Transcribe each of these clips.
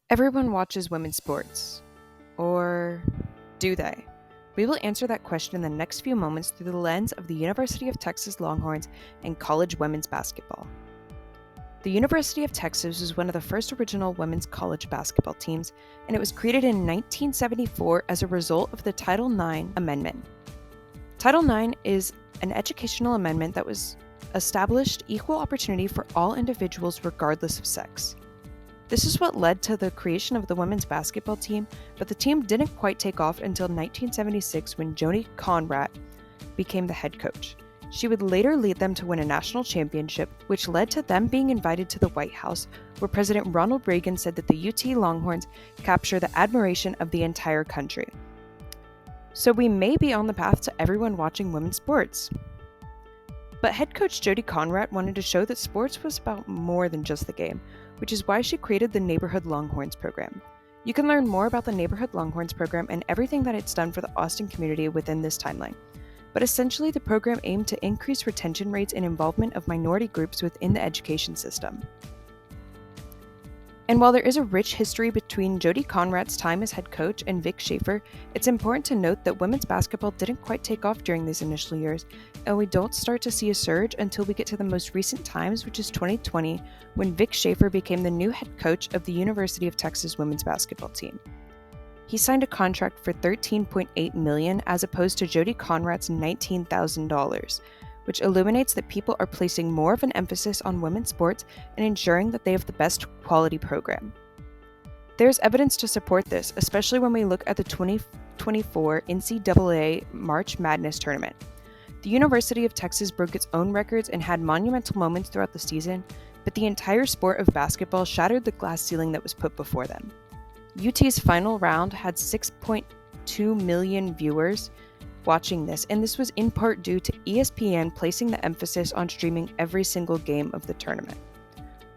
Everyone watches women's sports. Or do they? We will answer that question in the next few moments through the lens of the University of Texas Longhorns and college women's basketball. The University of Texas was one of the first original women's college basketball teams, and it was created in 1974 as a result of the Title IX Amendment. Title IX is an educational amendment that was established equal opportunity for all individuals regardless of sex. This is what led to the creation of the women's basketball team, but the team didn't quite take off until 1976 when Joni Conrad became the head coach. She would later lead them to win a national championship, which led to them being invited to the White House, where President Ronald Reagan said that the UT Longhorns capture the admiration of the entire country. So we may be on the path to everyone watching women's sports. But head coach Jodi Conrad wanted to show that sports was about more than just the game, which is why she created the Neighborhood Longhorns program. You can learn more about the Neighborhood Longhorns program and everything that it's done for the Austin community within this timeline. But essentially, the program aimed to increase retention rates and involvement of minority groups within the education system. And while there is a rich history between Jodi Conrad's time as head coach and Vic Schaefer, it's important to note that women's basketball didn't quite take off during these initial years, and we don't start to see a surge until we get to the most recent times, which is 2020, when Vic Schaefer became the new head coach of the University of Texas women's basketball team. He signed a contract for $13.8 million as opposed to Jodi Conrad's $19,000, which illuminates that people are placing more of an emphasis on women's sports and ensuring that they have the best quality program. There's evidence to support this, especially when we look at the 2024 NCAA March Madness tournament. The University of Texas broke its own records and had monumental moments throughout the season, but the entire sport of basketball shattered the glass ceiling that was put before them. UT's final round had 6.2 million viewers watching this, and this was in part due to ESPN placing the emphasis on streaming every single game of the tournament.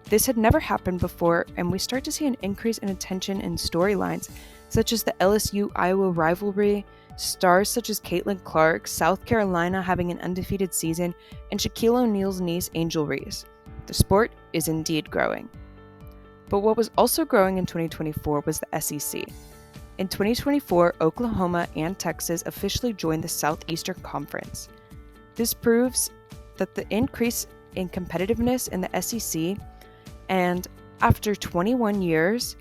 This had never happened before, and we start to see an increase in attention and storylines, such as the LSU-Iowa rivalry, stars such as Caitlin Clark, South Carolina having an undefeated season, and Shaquille O'Neal's niece Angel Reese. The sport is indeed growing. But what was also growing in 2024 was the SEC. In 2024, Oklahoma and Texas officially joined the Southeastern Conference. This proves that the increase in competitiveness in the SEC, and after 21 years,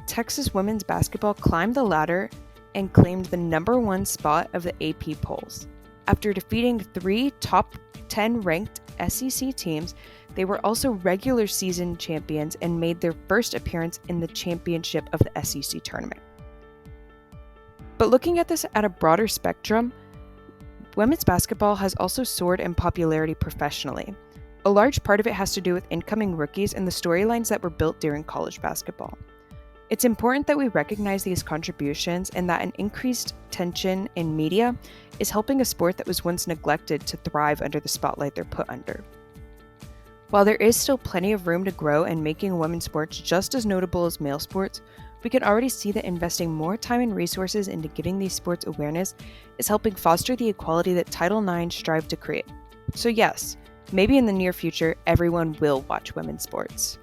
Texas women's basketball climbed the ladder and claimed the number one spot of the AP polls. After defeating 3 top 10 ranked SEC teams, they were also regular season champions and made their first appearance in the championship of the SEC tournament. But looking at this at a broader spectrum, women's basketball has also soared in popularity professionally. A large part of it has to do with incoming rookies and the storylines that were built during college basketball. It's important that we recognize these contributions and that an increased tension in media is helping a sport that was once neglected to thrive under the spotlight they're put under. While there is still plenty of room to grow in making women's sports just as notable as male sports, we can already see that investing more time and resources into giving these sports awareness is helping foster the equality that Title IX strive to create. So yes, maybe in the near future, everyone will watch women's sports.